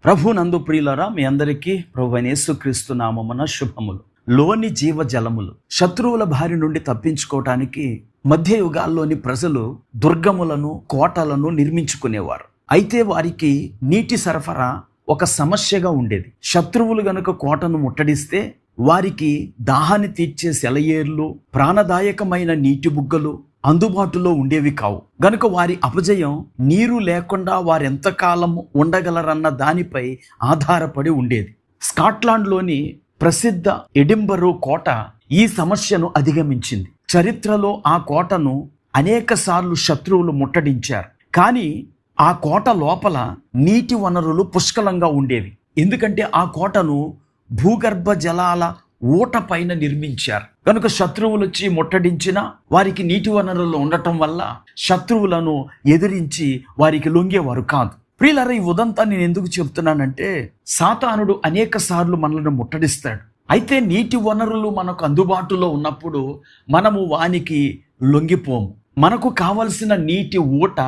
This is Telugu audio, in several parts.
ప్రభునందు ప్రియులారా, మీ అందరికీ ప్రభువైన యేసుక్రీస్తు నామమున శుభములు. లోని జీవ జలములు. శత్రువుల బారి నుండి తప్పించుకోవటానికి మధ్య యుగాల్లోని ప్రజలు దుర్గములను, కోటలను నిర్మించుకునేవారు. అయితే వారికి నీటి సరఫరా ఒక సమస్యగా ఉండేది. శత్రువులు గనుక కోటను ముట్టడిస్తే వారికి దాహాన్ని తీర్చే సెలయేర్లు, ప్రాణదాయకమైన నీటి బుగ్గలు అందుబాటులో ఉండేవి కావు. గనుక వారి అపజయం నీరు లేకుండా వారెంతకాలం ఉండగలరన్న దానిపై ఆధారపడి ఉండేది. స్కాట్లాండ్లోని ప్రసిద్ధ ఎడింబరో కోట ఈ సమస్యను అధిగమించింది. చరిత్రలో ఆ కోటను అనేక సార్లు శత్రువులు ముట్టడించారు. కానీ ఆ కోట లోపల నీటి వనరులు పుష్కలంగా ఉండేవి. ఎందుకంటే ఆ కోటను భూగర్భ జలాల ఊట పైన నిర్మించారు. కనుక శత్రువులు వచ్చి ముట్టడించిన వారికి నీటి వనరులు ఉండటం వల్ల శత్రువులను ఎదిరించి వారికి లొంగేవారు కాదు. ప్రియులారా, ఈ ఉదంతా నేను ఎందుకు చెప్తున్నానంటే, సాతానుడు అనేక సార్లు మనల్ని ముట్టడిస్తాడు. అయితే నీటి వనరులు మనకు అందుబాటులో ఉన్నప్పుడు మనము వానికి లొంగిపోము. మనకు కావలసిన నీటి ఊట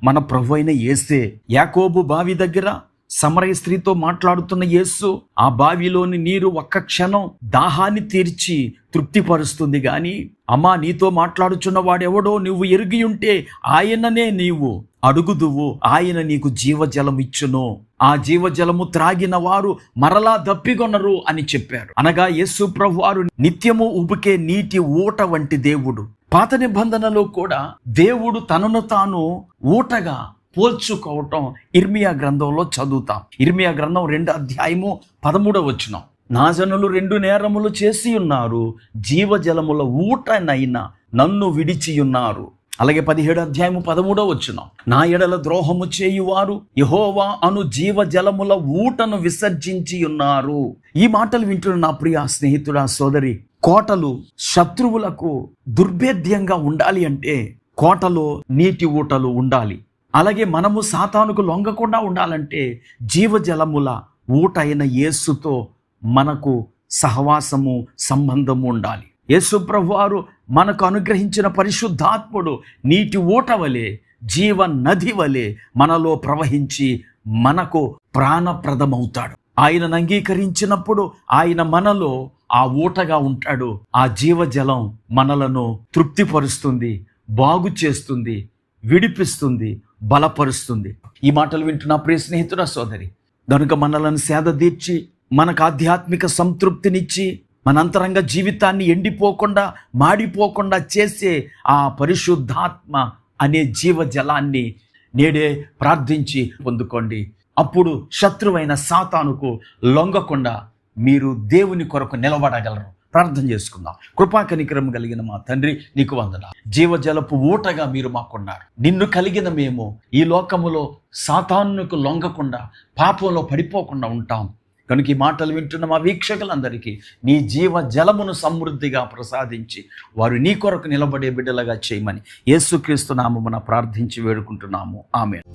మన ప్రభువైన యేసే. యాకోబు బావి దగ్గర సమరయ స్త్రీతో మాట్లాడుతున్న యేసు, ఆ బావిలోని నీరు ఒక్క క్షణం దాహాన్ని తీర్చి తృప్తిపరుస్తుంది. గాని అమ్మా, నీతో మాట్లాడుచున్న వాడెవడో నువ్వు ఎరిగి ఉంటే ఆయననే నీవు అడుగుదువు, ఆయన నీకు జీవజలం ఇచ్చును. ఆ జీవజలము త్రాగిన వారు మరలా దప్పికొనరు అని చెప్పారు. అనగా యేసు ప్రభువారు నిత్యము ఉబికే నీటి ఊట వంటి దేవుడు. పాత నిబంధనలో కూడా దేవుడు తనను తాను ఊటగా పోల్చుకోవటం ఇర్మియా గ్రంథంలో చదువుతాం. ఇర్మియా గ్రంథం 2:13 నా జనులు 2 నేరములు చేసి ఉన్నారు, జీవజలముల ఊటనైనా నన్ను విడిచి ఉన్నారు. అలాగే 17:13 నా ఎడల ద్రోహము చేయువారు యెహోవా అను జీవజలముల ఊటను విసర్జించి ఉన్నారు. ఈ మాటలు వింటున్న నా ప్రియ స్నేహితుడా, సోదరి, కోటలు శత్రువులకు దుర్భేద్యంగా ఉండాలి అంటే కోటలో నీటి ఊటలు ఉండాలి. అలాగే మనము సాతానుకు లొంగకుండా ఉండాలంటే జీవజలముల ఊట అయిన యేసుతో మనకు సహవాసము, సంబంధము ఉండాలి. యేసు ప్రభువారు మనకు అనుగ్రహించిన పరిశుద్ధాత్ముడు నీటి ఊట వలె, జీవ నది వలె మనలో ప్రవహించి మనకు ప్రాణప్రదమవుతాడు. ఆయనను అంగీకరించినప్పుడు ఆయన మనలో ఆ ఊటగా ఉంటాడు. ఆ జీవజలం మనలను తృప్తిపరుస్తుంది, బాగు చేస్తుంది, విడిపిస్తుంది, బలపరుస్తుంది. ఈ మాటలు వింటున్న ప్రియ స్నేహితుడా, సోదరి, గనుక మనలను సేద తీర్చి మనకు ఆధ్యాత్మిక సంతృప్తినిచ్చి మన అంతరంగ జీవితాన్ని ఎండిపోకుండా, మాడిపోకుండా చేసే ఆ పరిశుద్ధాత్మ అనే జీవజలాన్ని నేడే ప్రార్థించి పొందుకోండి. అప్పుడు శత్రువైన సాతానుకు లొంగకుండా మీరు దేవుని కొరకు నిలబడగలరు. ప్రార్థన చేసుకుందాం. కృపా కనికరం కలిగిన మా తండ్రి, నీకు వందనాలు. జీవజలపు ఊటగా మీరు మాకున్నారు. నిన్ను కలిగిన మేము ఈ లోకములో సాతానుకు లొంగకుండా, పాపంలో పడిపోకుండా ఉంటాం. కనుక ఈ మాటలు వింటున్న మా వీక్షకులందరికీ నీ జీవ జలమును సమృద్ధిగా ప్రసాదించి వారు నీ కొరకు నిలబడే బిడ్డలుగా చేయమని యేసుక్రీస్తు నామమున ప్రార్థించి వేడుకుంటున్నాము. ఆమేన్.